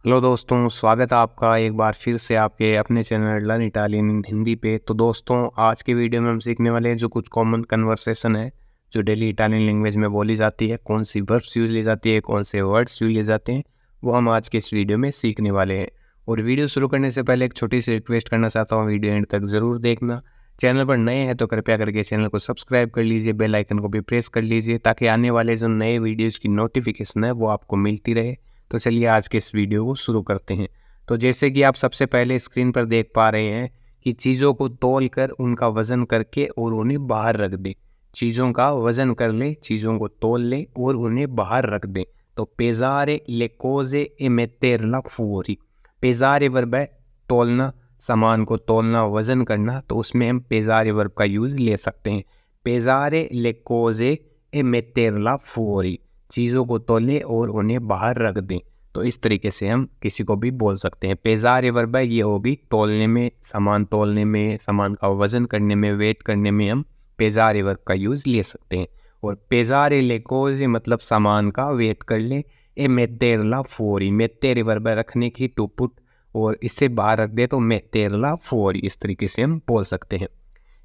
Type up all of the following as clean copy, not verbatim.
Hello दोस्तों, स्वागत है आपका एक बार फिर से आपके अपने चैनल लर्न इटालियन इन हिंदी पे। तो दोस्तों, आज के वीडियो में हम सीखने वाले हैं जो कुछ कॉमन कन्वर्सेशन है जो डेली इटालियन लैंग्वेज में बोली जाती है। कौन सी वर्ब्स यूज ली जाती है, कौन से वर्ड्स यूज लिए जाते हैं, वो हम आज के इस वीडियो में सीखने वाले हैं। और वीडियो शुरू करने से पहले एक छोटी सी रिक्वेस्ट करना चाहता हूँ, वीडियो एंड तक ज़रूर देखना। चैनल पर नए हैं तो कृपया करके चैनल को सब्सक्राइब कर लीजिए, बेल आइकन को भी प्रेस कर लीजिए ताकि आने वाले जो नए वीडियोज़ की नोटिफिकेशन है वो आपको मिलती रहे। तो चलिए आज के इस वीडियो को शुरू करते हैं। तो जैसे कि आप सबसे पहले स्क्रीन पर देख पा रहे हैं कि चीज़ों को तौल कर उनका वज़न करके और उन्हें बाहर रख दें। चीज़ों का वज़न कर लें, चीज़ों को तौल लें और उन्हें बाहर रख दें। तो पेज़ारे ले कोज़े e metterla fuori। पेज़ारे वर्ब है तौलना, सामान को तौलना, वज़न करना, तो उसमें हम पेज़ारे वर्ब का यूज़ ले सकते हैं। पेज़ारे ले कोज़े e metterla fuori। चीज़ों को तौलें और उन्हें बाहर रख दें। तो इस तरीके से हम किसी को भी बोल सकते हैं। पेज़ारे वर्ब है, ये होगी तौलने में, सामान तौलने में, सामान का वज़न करने में, वेट करने में हम पेज़ारे वर्ब का यूज़ ले सकते हैं। और पेज़ारे ले कोज़े मतलब सामान का वेट कर ले। ए मेत्तेरला फोरी, मेत्तेरे वर्ब है रखने की, टू पुट, और इससे बाहर रख दे तो मेत्तेरला फोरी। इस तरीके से हम बोल सकते हैं।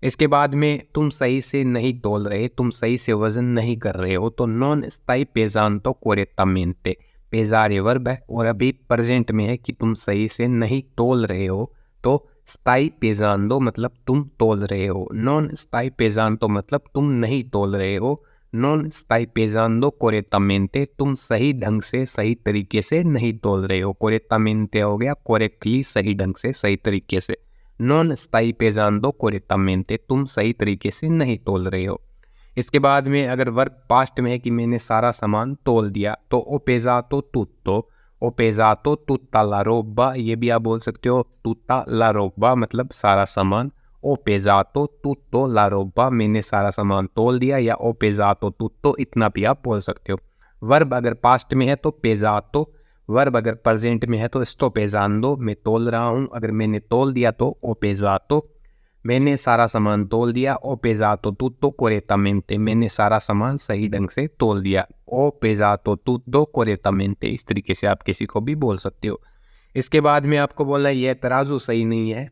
इसके बाद में तुम सही से नहीं तौल रहे, तुम सही से वज़न नहीं कर रहे हो, तो नॉन स्ताई पेज़ांतो कोरेत्तामेंते। पेज़ारे वर्ब है और अभी प्रेजेंट में है कि तुम सही से नहीं तौल रहे हो, तो स्ताई पेज़ांदो मतलब तुम तौल रहे हो। नॉन स्ताई पेज़ांतो मतलब तुम नहीं तौल रहे हो। नॉन स्ताई पेज़ांदो कोरेत्तामेंते तुम सही ढंग से, सही तरीके से नहीं तौल रहे हो। कोरेत्तामेंते हो गया कोरेक्टली, सही ढंग से, सही तरीके से। नॉन स्ताई पेज़ांदो कोरेत्तामेंते तुम सही तरीके से नहीं तौल रहे हो। इसके बाद में अगर वर्ब पास्ट में है कि मैंने सारा सामान तौल दिया, तो ओ पेज़ातो तुत्तो, ओ पेज़ातो तुत्ता ला रोब्बा, ये भी आप बोल सकते हो। तुत्ता ला रोब्बा मतलब सारा सामान। ओ पेज़ातो तुत्तो ला रोब्बा, मैंने सारा सामान तौल दिया, या ओ पेज़ातो तुत्तो, इतना भी आप बोल सकते हो। वर्ब अगर पास्ट में है तो पेज़ातो, वर्ब अगर प्रेजेंट में है तो स्टो पेज़ांदो, मैं तौल रहा हूँ। अगर मैंने तौल दिया तो ओ पेज़ातो, मैंने सारा सामान तौल दिया। ओ पेज़ातो तुत्तो कोरेत्तामेंते, मैंने सारा सामान सही ढंग से तौल दिया। ओ पेज़ातो तुत्तो कोरेत्तामेंते, इस तरीके से आप किसी को भी बोल सकते हो। इसके बाद में आपको बोलना है यह तराजू सही नहीं है,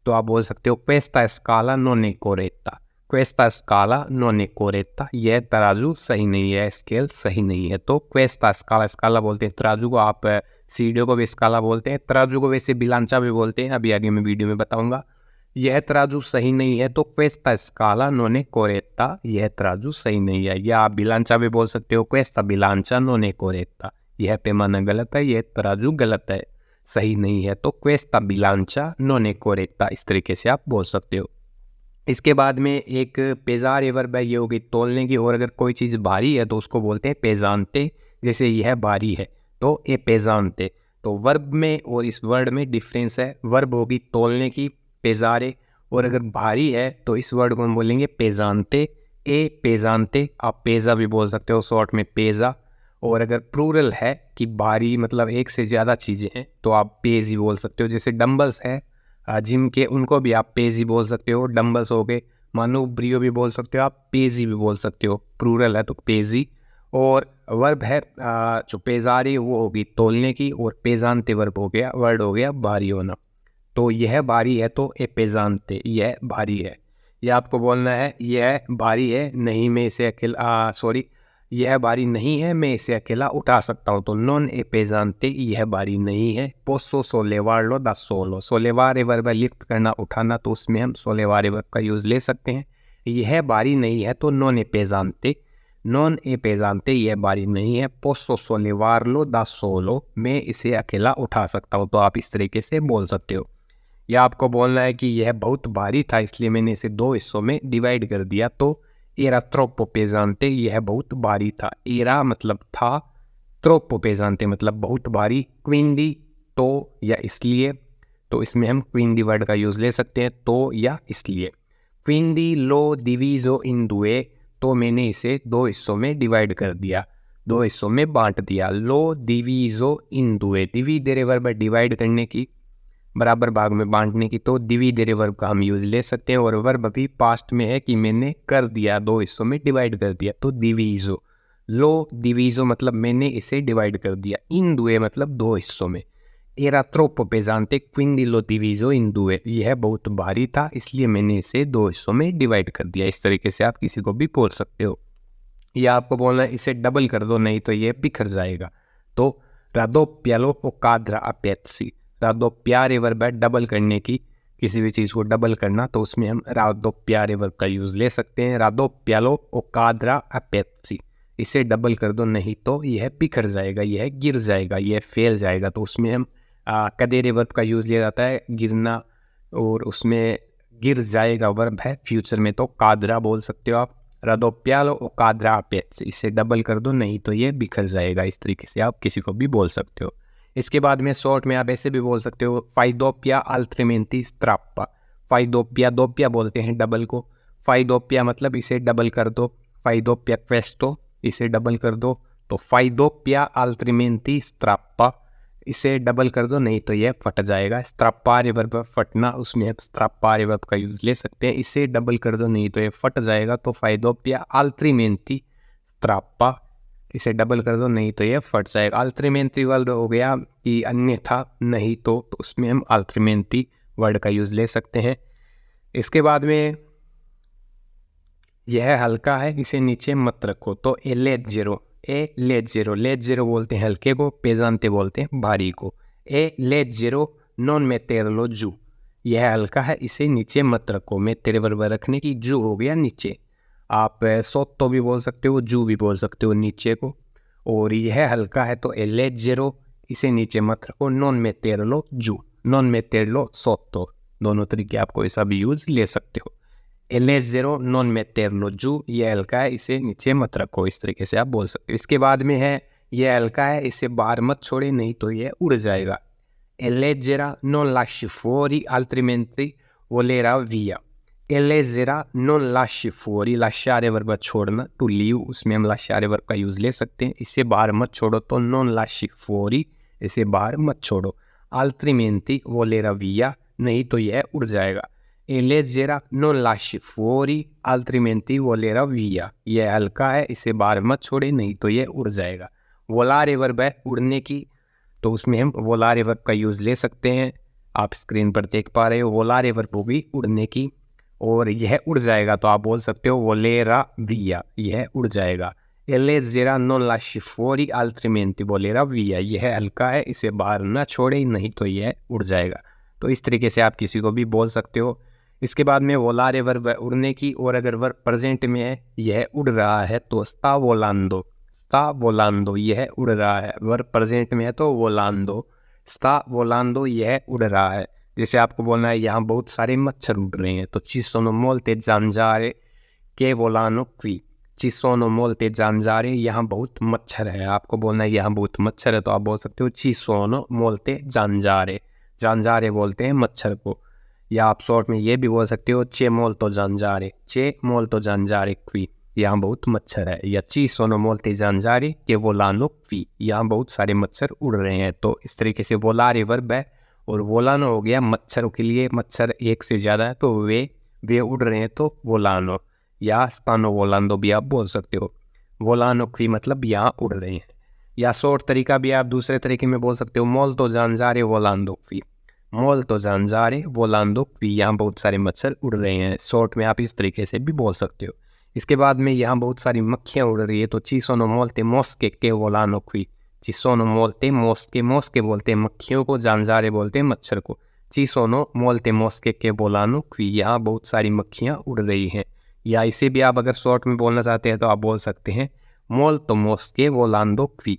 तो आप बोल सकते हो क्वेस्टा स्काला नॉन ए कोरेत्ता। क्वेस्टा स्काला नॉन ए कोरेत्ता, यह तराजू सही नहीं है, स्केल सही नहीं है। तो क्वेस्टा स्काला, स्काला बोलते हैं तराजू को, आप सीढ़ियों को भी स्काला बोलते हैं, तराजू को वैसे बिलांचा भी बोलते हैं, अभी आगे मैं वीडियो में बताऊंगा। यह तराजू सही नहीं है, तो क्वेस्टा स्काला नॉन ए कोरेत्ता, यह तराजू सही नहीं है। या आप बिलांचा भी बोल सकते हो, क्वेस्टा बिलांचा नॉन ए कोरेत्ता, यह पैमाना गलत है, यह तराजू गलत है, सही नहीं है। तो क्वेस्टा बिलांचा नॉन ए कोरेत्ता, इस तरीके से आप बोल सकते हो। इसके बाद में एक पेज़ारे वर्ब है, ये होगी तौलने की। और अगर कोई चीज़ भारी है तो उसको बोलते हैं पेज़ांते। जैसे यह भारी है तो ए पेज़ांते। तो वर्ब में और इस वर्ड में डिफरेंस है। वर्ब होगी तौलने की, पेज़ारे, और अगर भारी है तो इस वर्ड को हम बोलेंगे पेज़ांते, ए पेज़ांते। आप पेज़ा भी बोल सकते हो, शॉर्ट में पेज़ा। और अगर प्लूरल है कि भारी मतलब एक से ज़्यादा चीज़ें हैं, तो आप पेज ही बोल सकते हो। जैसे डंबल्स है जिम के, उनको भी आप पेज ही बोल सकते हो, डंबल्स हो गए। मानो ब्रियो भी बोल सकते हो, आप पेजी भी बोल सकते हो, प्लूरल है तो पेजी। और वर्ब है जो पेज़ारे, वो होगी तौलने की, और पेज़ांते वर्ब हो गया, वर्ड हो गया भारी होना। तो यह भारी है तो ए पेज़ांते, यह भारी है। यह आपको बोलना है यह भारी है, नहीं मैं इसे अकेला, सॉरी, यह भारी नहीं है, मैं इसे अकेला उठा सकता हूँ। तो नॉन ए पेज़ांते, यह भारी नहीं है। पोसो सोलेवारलो दा सोलो, सोलेवारे वर्ब है लिफ्ट करना, उठाना, तो उसमें हम सोलेवारे वर्ब का यूज़ ले सकते हैं। यह भारी नहीं है तो नॉन ए पेज़ांते, नॉन ए पेज़ांते, यह भारी नहीं है। पोसो सोलेवारलो दा सोलो, मैं इसे अकेला उठा सकता हूँ। तो आप इस तरीके से बोल सकते हो। या आपको बोलना है कि यह बहुत भारी था, इसलिए मैंने इसे दो हिस्सों में डिवाइड कर दिया। तो एरा ट्रोप्पो पेज़ांते, यह बहुत भारी था। एरा मतलब था, ट्रोप्पो पेज़ांते मतलब बहुत भारी। क्विंडी तो या इसलिए, तो इसमें हम क्विंडी वर्ड का यूज़ ले सकते हैं, तो या इसलिए। क्विंडी लो डिवीजो इन दुए, तो मैंने इसे दो हिस्सों में डिवाइड कर दिया, दो हिस्सों में बांट दिया। लो डिवीजो इन दुए, डिवीडेरे वर्ब है डिवाइड करने की, बराबर भाग में बांटने की, तो डिवीडेरे वर्ब का हम यूज़ ले सकते हैं। और वर्ब अभी पास्ट में है कि मैंने कर दिया, दो हिस्सों में डिवाइड कर दिया, तो डिवीजो। लो डिवीजो मतलब मैंने इसे डिवाइड कर दिया। इन दुए मतलब दो हिस्सों में। era troppo pesante quindi lo diviso in due, यह बहुत भारी था इसलिए मैंने इसे 2 हिस्सों में डिवाइड कर दिया। इस तरीके से आप किसी को भी बोल सकते हो। या आपको बोलना है इसे डबल कर दो, नहीं तो ये बिखर जाएगा। तो raddoppialo o cadra a pezzi, raddoppiare verb है डबल करने की, किसी भी चीज़ को डबल करना, तो उसमें हम raddoppiare वर्ब का यूज़ ले सकते हैं। raddoppialo o cadra a pezzi, इसे डबल कर दो नहीं तो यह बिखर जाएगा, यह गिर जाएगा, यह फैल जाएगा। तो उसमें हम cadere वर्ब का यूज़ लिया जाता है गिरना, और उसमें गिर जाएगा वर्ब है फ्यूचर में, तो cadra बोल सकते हो आप। raddoppialo o cadra a pezzi, इसे डबल कर दो नहीं तो ये बिखर जाएगा। इस तरीके से आप किसी को भी बोल सकते हो। इसके बाद में शॉर्ट में आप ऐसे भी बोल सकते हो fai doppia altrimenti strappa, fai doppia, doppia बोलते हैं डबल को, fai doppia मतलब इसे डबल कर दो, fai doppia questo इसे डबल कर दो, तो fai doppia altrimenti strappa इसे डबल कर दो नहीं तो यह फट जाएगा। स्त्राप्पारे वर्ब फटना, उसमें हम स्त्राप्पारे वर्ब का यूज़ ले सकते हैं। इसे डबल कर दो नहीं तो यह फट जाएगा, तो fai doppia altrimenti strappa इसे डबल कर दो नहीं तो यह फट जाएगा। altrimenti वर्ड हो गया कि अन्यथा नहीं तो उसमें हम altrimenti वर्ड का यूज़ ले सकते हैं। इसके बाद में यह हल्का है इसे नीचे मत रखो, तो ए लेggero बोलते हैं हल्के को, पेजांते बोलते हैं भारी को। ए leggero non metterlo giù, यह हल्का है इसे नीचे मत रखो, मैं तेरे वर्ब रखने की, जू हो गया नीचे। आप sotto भी बोल सकते हो, जू भी बोल सकते हो नीचे को। और यह हल्का है तो ए leggero इसे नीचे मत रखो, non metterlo giù, non metterlo sotto, दोनों तरीके आप कोई सा भी यूज ले सकते हो। ए leggero non metterlo giù, यह हल्का है इसे नीचे मत रखो, इस तरीके से आप बोल सकते हो। इसके बाद में है यह हल्का है इसे बाहर मत छोड़े नहीं तो यह उड़ जाएगा। ए leggera non lasci fuori altrimenti volerà via, ए leggera non lasci fuori, lasciare verb छोड़ना, टू लीव, उसमें हम lasciare वर्ब का यूज़ ले सकते हैं। इसे बाहर मत छोड़ो तो non lasci fuori, इसे बाहर मत छोड़ो। altrimenti volerà via, नहीं तो यह उड़ जाएगा। ए leggera non lasci fuori altrimenti volerà via, यह हल्का है इसे बाहर मत छोड़े नहीं तो यह उड़ जाएगा। volare वर्ब है उड़ने की, तो उसमें हम volare वर्ब का यूज़ ले सकते हैं। आप स्क्रीन पर देख पा रहे हो volare वर्ब होगी उड़ने की, और यह उड़ जाएगा तो आप बोल सकते हो volerà via, यह उड़ जाएगा। ए leggera non lasci fuori altrimenti volerà via, यह हल्का है इसे बाहर न छोड़े नहीं तो यह उड़ जाएगा। तो इस तरीके से आप किसी को भी बोल सकते हो। इसके बाद में volare वर्ब है उड़ने की, और अगर वर्ब प्रेजेंट में है यह उड़ रहा है तो sta volando, यह उड़ रहा है। वर्ब प्रेजेंट में है तो volando, sta volando यह उड़ रहा है। जैसे आपको बोलना है यहाँ बहुत सारे मच्छर उड़ रहे हैं, तो ci sono molte zanzare che volano qui, ci sono molte zanzare, यहाँ बहुत मच्छर है। आपको बोलना है यहाँ बहुत मच्छर है तो आप बोल सकते हो ci sono molte zanzare, zanzare बोलते हैं मच्छर को। या आप शॉर्ट में ये भी बोल सकते हो c'è molto zanzare qui, यहाँ बहुत मच्छर है। या ci sono molte zanzare che volano qui, यहाँ बहुत सारे मच्छर उड़ रहे हैं। तो इस तरीके से volare वर्ब है, और volano हो गया मच्छरों के लिए, मच्छर एक से ज़्यादा है तो वे उड़ रहे हैं तो volano, या stanno volando भी आप बोल सकते हो। volano qui मतलब यहाँ उड़ रहे हैं। या शॉर्ट तरीका भी आप दूसरे तरीके में बोल सकते हो molto zanzare volando qui, molto zanzare volando qui, यहाँ बहुत सारे मच्छर उड़ रहे हैं। शॉर्ट में आप इस तरीके से भी बोल सकते हो। इसके बाद में यहाँ बहुत सारी मक्खियाँ उड़ रही है, तो ci sono molte mosche che volano qui, ci sono molte mosche, mosche बोलते हैं मक्खियों को, zanzare बोलते हैं मच्छर को। ci sono molte mosche che volano qui, यहाँ बहुत सारी मक्खियाँ उड़ रही हैं। या इसे भी आप अगर शॉर्ट में बोलना चाहते हैं तो आप बोल सकते हैं molto mosche volando qui,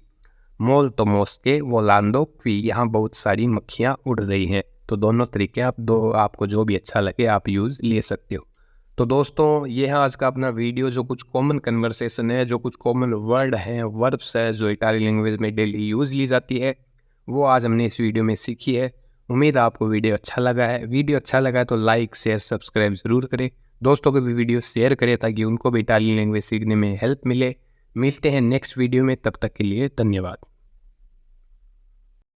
molto mosche volando qui, यहाँ बहुत सारी मक्खियाँ उड़ रही हैं। तो दोनों तरीके आपको जो भी अच्छा लगे आप यूज़ ले सकते हो। तो दोस्तों ये है आज का अपना वीडियो, जो कुछ कॉमन कन्वर्सेशन है, जो कुछ कॉमन वर्ड हैं, वर्ब्स है जो इटालियन लैंग्वेज में डेली यूज़ ली जाती है, वो आज हमने इस वीडियो में सीखी है। उम्मीद है आपको वीडियो अच्छा लगा है। वीडियो अच्छा लगा है तो लाइक शेयर सब्सक्राइब ज़रूर करें, दोस्तों को भी वीडियो शेयर करें ताकि उनको भी इटालियन लैंग्वेज सीखने में हेल्प मिले। मिलते हैं नेक्स्ट वीडियो में, तब तक के लिए धन्यवाद।